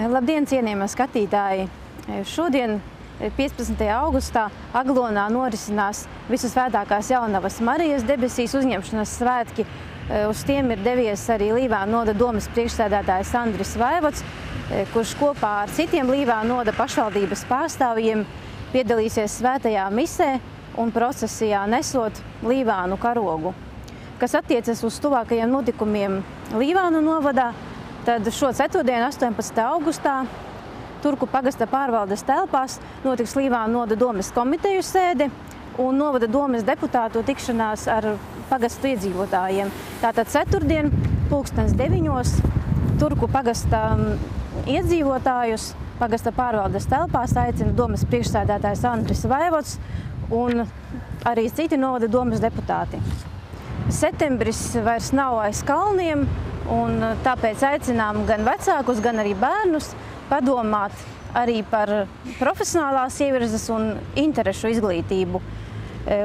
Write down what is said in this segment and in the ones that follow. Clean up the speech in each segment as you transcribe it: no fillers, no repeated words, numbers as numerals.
Labdien, cienījamie skatītāji! Šodien, 15. augustā, Aglonā norisinās Visasvētākās Jaunavas Marijas debesīs uzņemšanas svētki. Uz tiem ir devies arī Līvānu novada domes priekšsēdētājs Andris Vaivods, kurš kopā ar citiem Līvānu novada pašvaldības pārstāvjiem piedalīsies svētajā misē un procesijā nesot Līvānu karogu. Kas attiecas uz tuvākajiem notikumiem Līvānu novadā, tad šo ceturtdienu, 18. augustā, Turku pagasta pārvaldes telpās notiks Līvānu novada domes komiteju sēde un novada domes deputātu tikšanās ar pagastu iedzīvotājiem. Tātad ceturtdien, 9:00, Turku pagasta iedzīvotājus pagasta pārvaldes telpās aicina domes priekšsēdētājs Andris Vaivods un arī citi novada domes deputāti. Septembris vairs nav aiz kalniem, un tāpēc aicinām gan vecākus, gan arī bērnus padomāt arī par profesionālās ievirzes un interešu izglītību.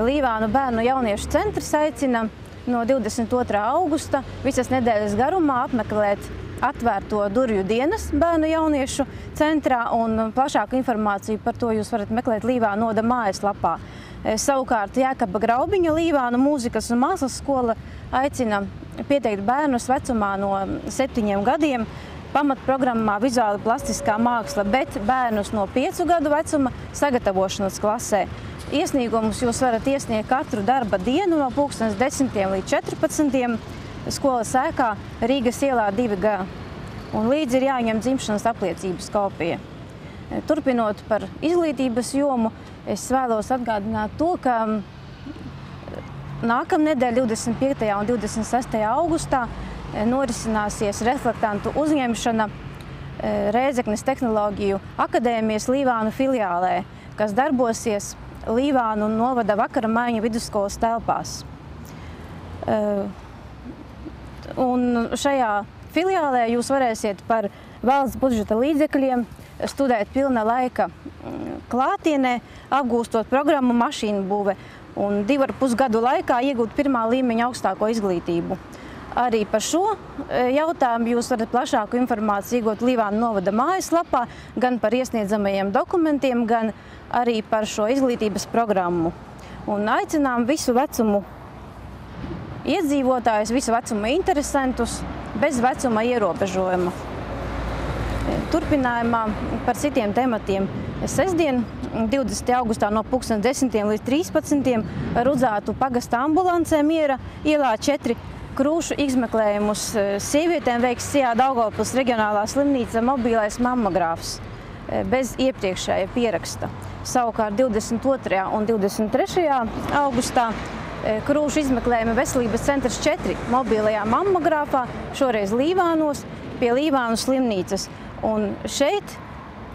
Līvānu bērnu jauniešu centrs aicina no 22. augusta visas nedēļas garumā apmeklēt atvērto durvju dienas bērnu jauniešu centrā, un plašāku informāciju par to jūs varat meklēt Līvānu novada mājaslapā. Savukārt Jēkaba Graubiņa Līvānu mūzikas un mākslas skola aicina pieteikt bērnus vecumā no 7 gadiem pamatprogrammā vizuāli plastiskā māksla, bet bērnus no 5 gadu vecuma sagatavošanas klasē. Iesniegumus jūs varat iesniegt katru darba dienu no 10:00 līdz 14:00 skolas ēkā Rīgas ielā 2G. Un līdzi ir jāņem dzimšanas apliecības kopija. Turpinot par izglītības jomu, es vēlos atgādināt to, ka nākamnedēļ, 25. un 26. augustā, norisināsies reflektantu uzņemšana Rēzeknes tehnoloģiju akadēmijas Līvānu filiālē, kas darbosies Līvānu novada vakara maiņu vidusskolas telpās. Un šajā filiālē jūs varēsiet par valsts budžeta līdzekļiem studēt pilna laika klātienē, apgūstot programmu mašīnu būve un 2,5 gadu laikā iegūt pirmā līmeņa augstāko izglītību. Arī par šo jautājumu jūs varat plašāku informāciju iegūt Līvānu novada mājaslapā, gan par iesniedzamajiem dokumentiem, gan arī par šo izglītības programmu. Un aicinām visu vecumu iedzīvotājus, visu vecuma interesantus, bez vecuma ierobežojuma. Turpinājumā par citiem tematiem. Sestdien, 20. augustā no 10:00 līdz 13:00 Rudzātu pagasta ambulancē Miera ielā 4 krūšu izmeklējumus sievietēm veiks Sijā Daugavpils reģionālā slimnīca mobilais mammogrāfs bez iepriekšēja pieraksta. Savukārt 22. un 23. augustā krūšu izmeklējuma veselības centrs 4 mobilajā mammogrāfā, šoreiz Līvānos, pie Līvānu slimnīcas. Un šeit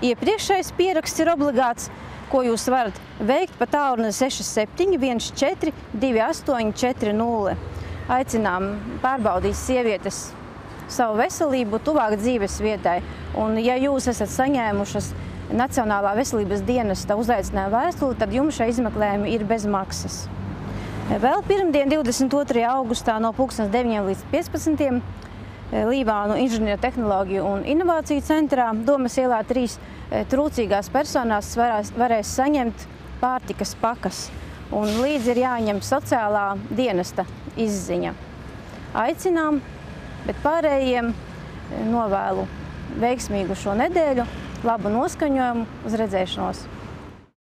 iepriekšējais pieraksts ir obligāts, ko jūs varat veikt pa tālruni 67 14 28 40. Aicinām pārbaudīt sievietes savu veselību tuvāk dzīves vietai. Un ja jūs esat saņēmušas Nacionālā veselības dienesta uzaicinājumu vēstuli, tad jums šie izmeklējumi ir bez maksas. Vēl pirmdien, 22. augustā no 9:00 līdz 15:00 Līvānu inženieru tehnoloģiju un inovāciju centrā Domes ielā 3 trūcīgās personās varēs saņemt pārtikas pakas. Un līdzi ir jāņem sociālā dienesta izziņa. Aicinām, bet pārējiem novēlu veiksmīgu šo nedēļu, labu noskaņojumu, uz redzēšanos!